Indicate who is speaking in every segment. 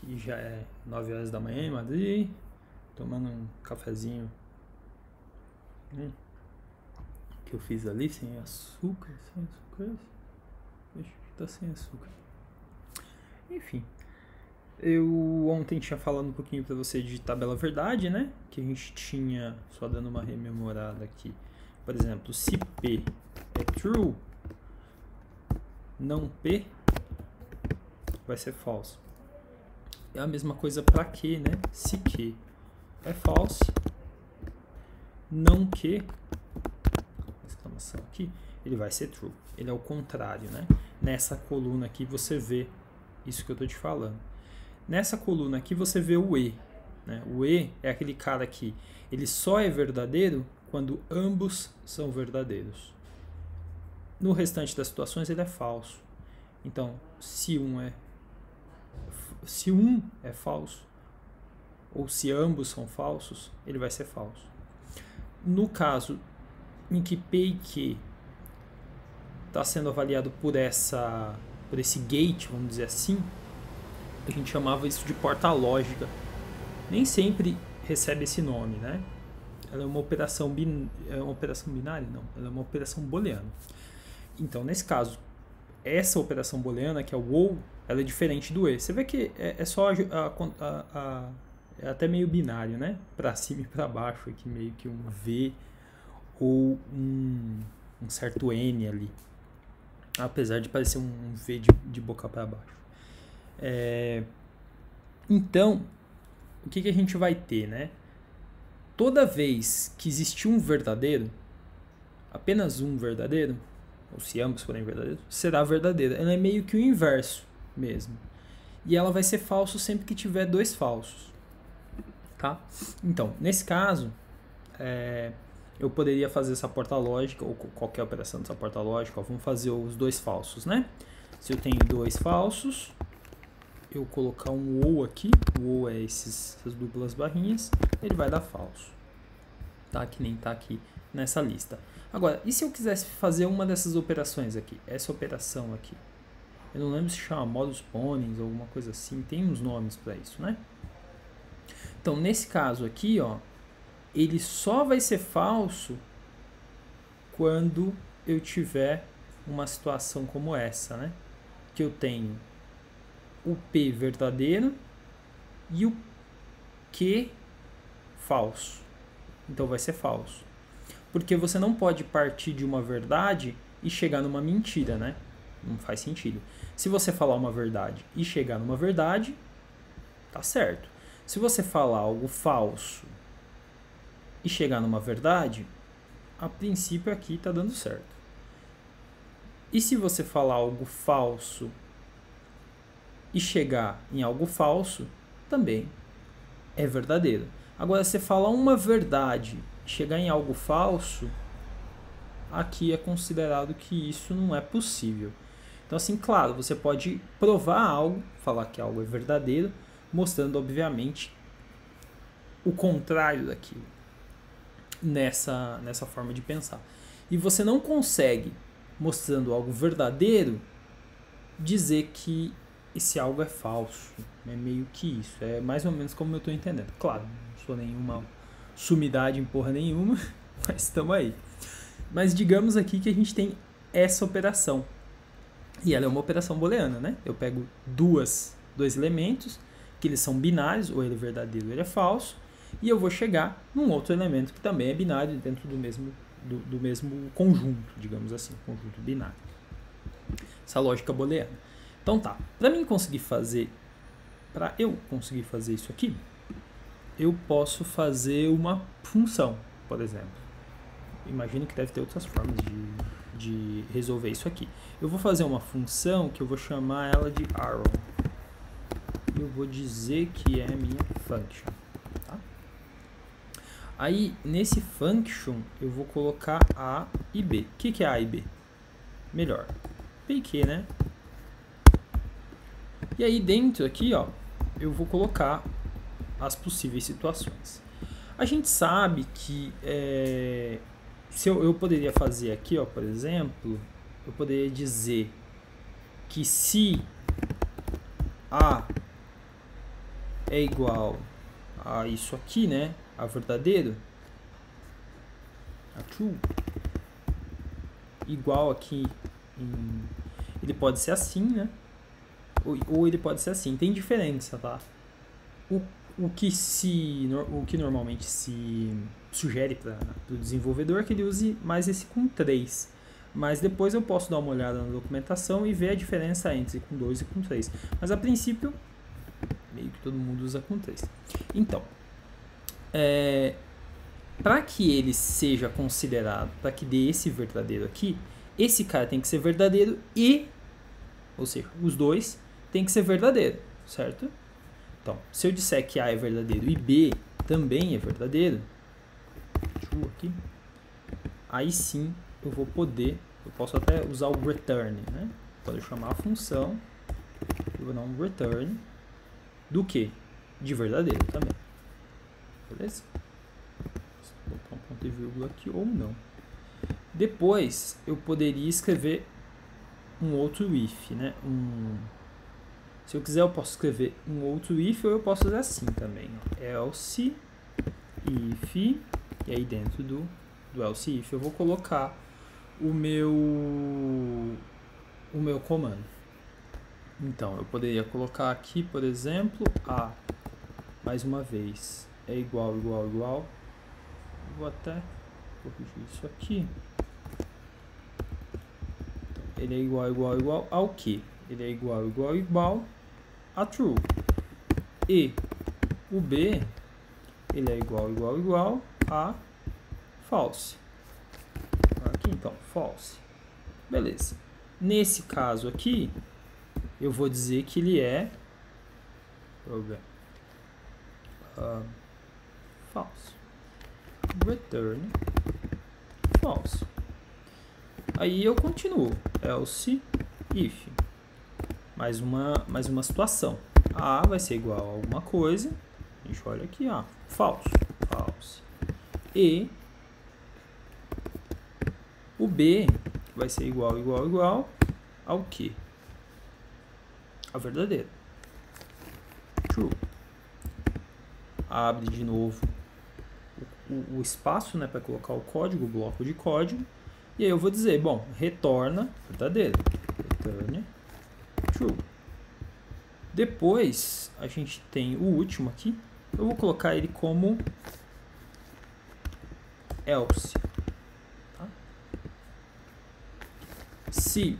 Speaker 1: Aqui já é 9 horas da manhã em Madrid, tomando um cafezinho que eu fiz ali, sem açúcar. Acho que tá sem açúcar. Enfim, eu ontem tinha falado um pouquinho pra você de tabela verdade, né? Que a gente tinha, só dando uma rememorada aqui. Por exemplo, se P é true, não P vai ser false. É a mesma coisa para Q, né? Se Q é false, não Q, exclamação aqui, ele vai ser true. Ele é o contrário, né? Nessa coluna aqui você vê isso que eu tô te falando. Nessa coluna aqui você vê o E, né? O E é aquele cara que ele só é verdadeiro quando ambos são verdadeiros. No restante das situações ele é falso. Então, se um é falso, ou se ambos são falsos, ele vai ser falso. No caso em que P e Q está sendo avaliado por esse gate, vamos dizer assim, a gente chamava isso de porta lógica. Nem sempre recebe esse nome, né? Ela é uma operação binária? Não, ela é uma operação booleana. Então, nesse caso, essa operação booleana, que é o OU, ela é diferente do E. Você vê que é só é até meio binário, né? Para cima e para baixo, aqui meio que um V ou um certo N ali. Apesar de parecer um V de boca para baixo. Então, o que a gente vai ter, né? Toda vez que existir um verdadeiro, apenas um verdadeiro, ou se ambos forem verdadeiros, será verdadeira. Ela é meio que o inverso mesmo. E ela vai ser falso sempre que tiver dois falsos. Tá? Então, nesse caso, eu poderia fazer essa porta lógica, ou qualquer operação dessa porta lógica. Ó, vamos fazer os dois falsos, né? Se eu tenho dois falsos, eu colocar um OU aqui, o OU é essas duplas barrinhas, ele vai dar falso. Tá? Que nem tá aqui nessa lista. Agora, e se eu quisesse fazer uma dessas operações aqui? Essa operação aqui. Eu não lembro se chama modus ponens ou alguma coisa assim. Tem uns nomes para isso, né? Então, nesse caso aqui, ó, ele só vai ser falso quando eu tiver uma situação como essa, né? Que eu tenho o P verdadeiro e o Q falso. Então, vai ser falso. Porque você não pode partir de uma verdade e chegar numa mentira, né? Não faz sentido. Se você falar uma verdade e chegar numa verdade, tá certo. Se você falar algo falso e chegar numa verdade, a princípio aqui tá dando certo. E se você falar algo falso e chegar em algo falso, também é verdadeiro. Agora, se você falar uma verdade e chegar em algo falso, aqui é considerado que isso não é possível. Então, assim, claro, você pode provar algo, falar que algo é verdadeiro, mostrando, obviamente, o contrário daquilo nessa forma de pensar. E você não consegue, mostrando algo verdadeiro, dizer que esse algo é falso. É meio que isso. É mais ou menos como eu estou entendendo. Claro, não sou nenhuma sumidade em porra nenhuma, mas estamos aí. Mas digamos aqui que a gente tem essa operação. E ela é uma operação booleana, né? Eu pego dois elementos, que eles são binários, ou ele é verdadeiro ou ele é falso, e eu vou chegar num outro elemento que também é binário dentro do mesmo conjunto, digamos assim, conjunto binário. Essa lógica booleana. Então tá, para eu conseguir fazer isso aqui, eu posso fazer uma função, por exemplo. Imagino que deve ter outras formas de resolver isso aqui. Eu vou fazer uma função que eu vou chamar ela de arrow. Eu vou dizer que é minha function. Tá? Aí, nesse function, eu vou colocar A e B. O que é A e B? Melhor, P e Q, né? E aí, dentro aqui, ó, eu vou colocar as possíveis situações. A gente sabe que se eu poderia fazer aqui, ó, por exemplo, eu poderia dizer que se A é igual a isso aqui, né? A verdadeiro, a true, igual aqui ele pode ser assim, né? Ou ele pode ser assim. Tem diferença, tá? O que normalmente se sugere para o desenvolvedor é que ele use mais esse com 3. Mas depois eu posso dar uma olhada na documentação e ver a diferença entre com 2 e com 3. Mas a princípio, meio que todo mundo usa com 3. Então, para que ele seja considerado, para que dê esse verdadeiro aqui, esse cara tem que ser verdadeiro ou seja, os dois tem que ser verdadeiro, certo? Então, se eu disser que A é verdadeiro e B também é verdadeiro, true aqui, aí sim eu posso até usar o return, né? Pode chamar a função, eu vou dar um return do que? De verdadeiro também. Beleza? Vou botar um ponto e vírgula aqui ou não. Depois eu poderia escrever um outro if, né? Se eu quiser eu posso escrever um outro if ou eu posso fazer assim também, ó. Else if, e aí dentro do else if eu vou colocar o meu comando. Então eu poderia colocar aqui, por exemplo, A mais uma vez é igual. Vou até corrigir isso aqui. Então, ele é igual ao que? Ele é igual a true. E o B, ele é igual a false. Aqui então, false. Beleza. Nesse caso aqui, eu vou dizer que ele é false. Return false. Aí eu continuo. Else if. Mais uma situação. A vai ser igual a alguma coisa. A gente olha aqui, ó. False. E o B vai ser igual ao que? A verdadeira. True. Abre de novo o espaço, né, para colocar o código, o bloco de código. E aí eu vou dizer, bom, retorna verdadeiro. Return true. Depois a gente tem o último aqui. Eu vou colocar ele como else. Tá? Se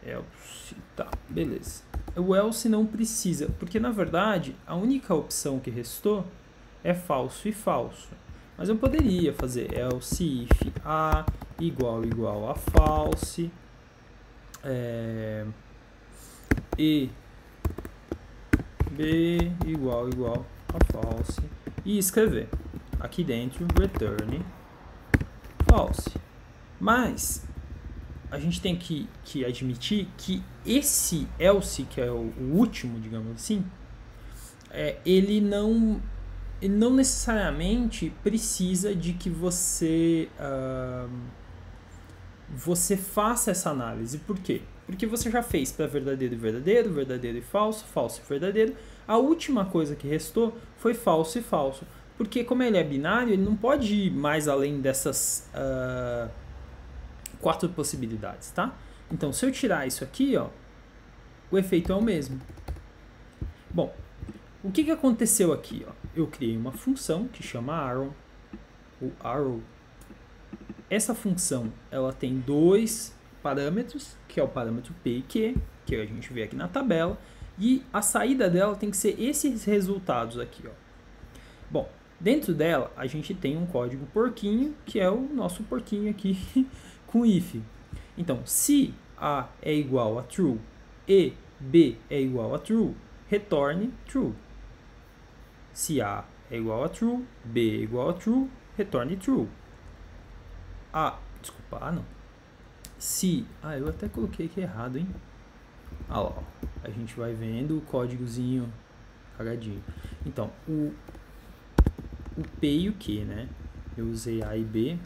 Speaker 1: else, tá, beleza. O else não precisa, porque na verdade a única opção que restou é falso e falso. Mas eu poderia fazer else if A igual a false, e B igual a false, e escrever aqui dentro return false. Mas a gente tem que admitir que esse else, que é o último, digamos assim, ele não necessariamente precisa de que você faça essa análise. Por quê? Porque você já fez para verdadeiro e verdadeiro, verdadeiro e falso, falso e verdadeiro. A última coisa que restou foi falso e falso. Porque como ele é binário, ele não pode ir mais além dessas 4 possibilidades, tá? Então, se eu tirar isso aqui, ó, o efeito é o mesmo. Bom, o que aconteceu aqui? Ó? Eu criei uma função que chama arrow. Essa função ela tem 2 parâmetros, que é o parâmetro P e Q, que a gente vê aqui na tabela, e a saída dela tem que ser esses resultados aqui. Ó. Bom, dentro dela a gente tem um código porquinho, que é o nosso porquinho aqui com if. Então, se A é igual a true e B é igual a true, retorne true. Se A é igual a true, B é igual a true, retorne true. Desculpa, não. Se... eu até coloquei aqui errado, hein? Lá, ó. A gente vai vendo o códigozinho cagadinho. Então, o P e o Q, né? Eu usei A e B,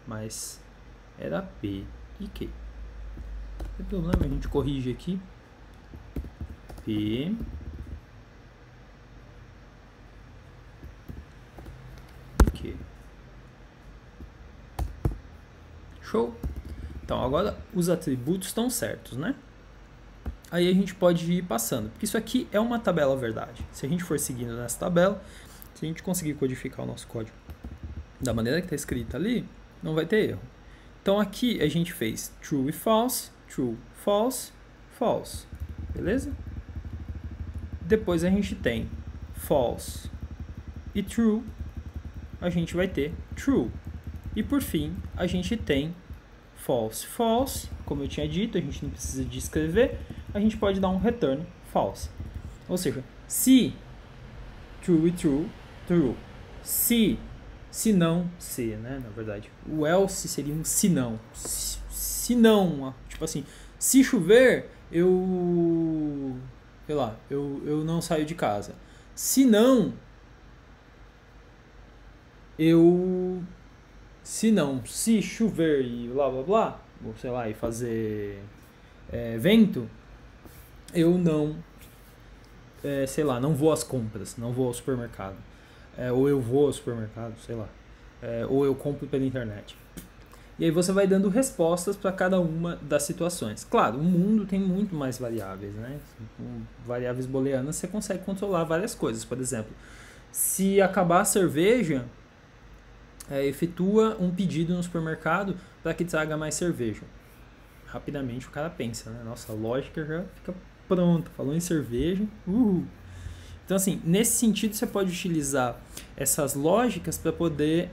Speaker 1: mas era P e Q. Não tem problema, a gente corrige aqui. P. Ok. Show? Então agora os atributos estão certos, né? Aí a gente pode ir passando, porque isso aqui é uma tabela verdade. Se a gente for seguindo nessa tabela, se a gente conseguir codificar o nosso código da maneira que está escrita ali, não vai ter erro. Então aqui a gente fez true e false, true, false, false, beleza? Depois a gente tem false e true, a gente vai ter true. E por fim, a gente tem false, false, como eu tinha dito, a gente não precisa de escrever, a gente pode dar um return false. Ou seja, se true e true, true. Se não, se, né, na verdade. O else seria um se não. Se não, tipo assim, se chover, sei lá, eu não saio de casa. Se não, se chover e blá blá blá, ou sei lá, e fazer vento, eu não, sei lá, não vou às compras, não vou ao supermercado. Ou eu vou ao supermercado, sei lá. Ou eu compro pela internet. E aí você vai dando respostas para cada uma das situações. Claro, o mundo tem muito mais variáveis, né? Com variáveis booleanas você consegue controlar várias coisas. Por exemplo, se acabar a cerveja, efetua um pedido no supermercado para que traga mais cerveja. Rapidamente o cara pensa, né? Nossa, a lógica já fica pronta. Falou em cerveja, Então, assim, nesse sentido, você pode utilizar essas lógicas para poder,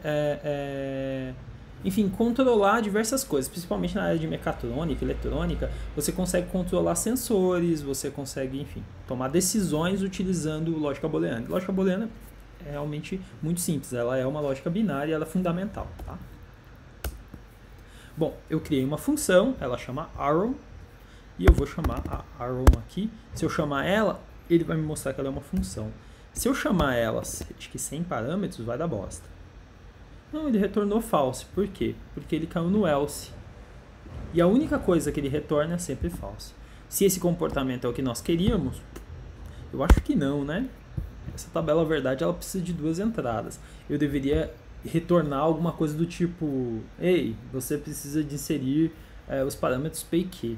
Speaker 1: enfim, controlar diversas coisas, principalmente na área de mecatrônica, eletrônica. Você consegue controlar sensores, você consegue, enfim, tomar decisões utilizando lógica booleana. Lógica booleana é realmente muito simples, ela é uma lógica binária, ela é fundamental, tá? Bom, eu criei uma função, ela chama arrow, e eu vou chamar a arrow aqui. Se eu chamar ela, ele vai me mostrar que ela é uma função. Se eu chamar ela, acho que sem parâmetros, vai dar bosta. Não, ele retornou false. Por quê? Porque ele caiu no else. E a única coisa que ele retorna é sempre false. Se esse comportamento é o que nós queríamos, eu acho que não, né? Essa tabela verdade, ela precisa de duas entradas. Eu deveria retornar alguma coisa do tipo: ei, você precisa de inserir os parâmetros P e Q.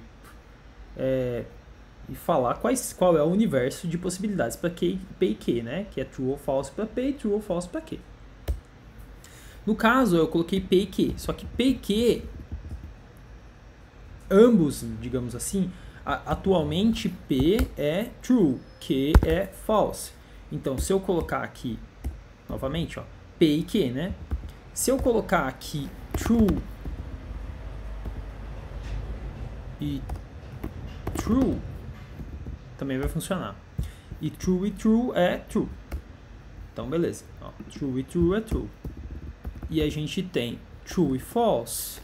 Speaker 1: E falar qual é o universo de possibilidades para P e Q, né? Que é true ou false para P e true ou false para Q. No caso, eu coloquei P e Q, só que P e Q, ambos, digamos assim, atualmente P é true, Q é false. Então, se eu colocar aqui, novamente, ó, P e Q, né? Se eu colocar aqui true e true, também vai funcionar. E true é true. Então, beleza. Ó, true e true é true. E a gente tem true e false,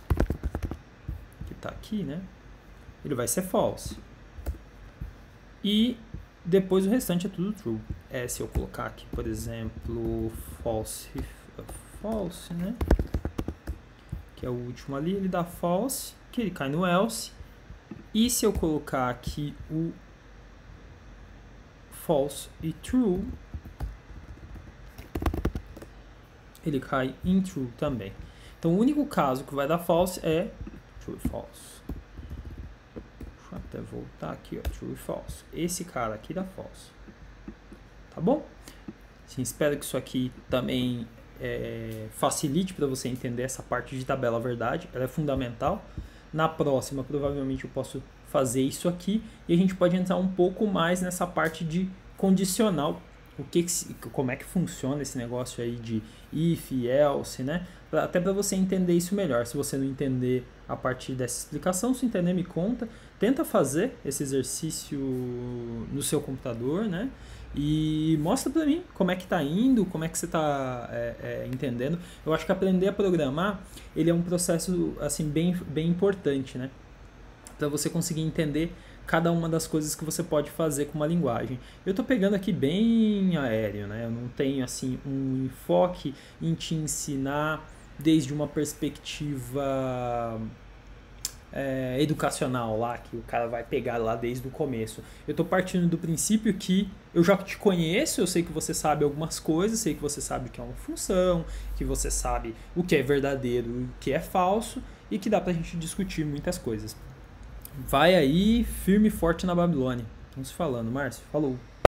Speaker 1: que está aqui, né? Ele vai ser false. E depois o restante é tudo true. Se eu colocar aqui, por exemplo, false, né? Que é o último ali, ele dá false, que ele cai no else. E se eu colocar aqui o false e true, ele cai em true também. Então, o único caso que vai dar false é true e false. Deixa eu até voltar aqui, ó, true e false. Esse cara aqui dá false. Tá bom? Sim, espero que isso aqui também facilite para você entender essa parte de tabela verdade. Ela é fundamental. Na próxima, provavelmente, eu posso fazer isso aqui e a gente pode entrar um pouco mais nessa parte de condicional. Como é que funciona esse negócio aí de if, else, né? Até para você entender isso melhor. Se você não entender a partir dessa explicação, se entender, me conta. Tenta fazer esse exercício no seu computador, né? E mostra para mim como é que tá indo, como é que você tá entendendo. Eu acho que aprender a programar, ele é um processo assim bem importante, né? Para você conseguir entender cada uma das coisas que você pode fazer com uma linguagem. Eu estou pegando aqui bem aéreo, né? Eu não tenho assim um enfoque em te ensinar desde uma perspectiva educacional lá, que o cara vai pegar lá desde o começo. Eu tô partindo do princípio que eu já te conheço, eu sei que você sabe algumas coisas, sei que você sabe o que é uma função, que você sabe o que é verdadeiro e o que é falso, e que dá pra gente discutir muitas coisas. Vai aí, firme e forte na Babilônia. Vamos falando, Márcio. Falou.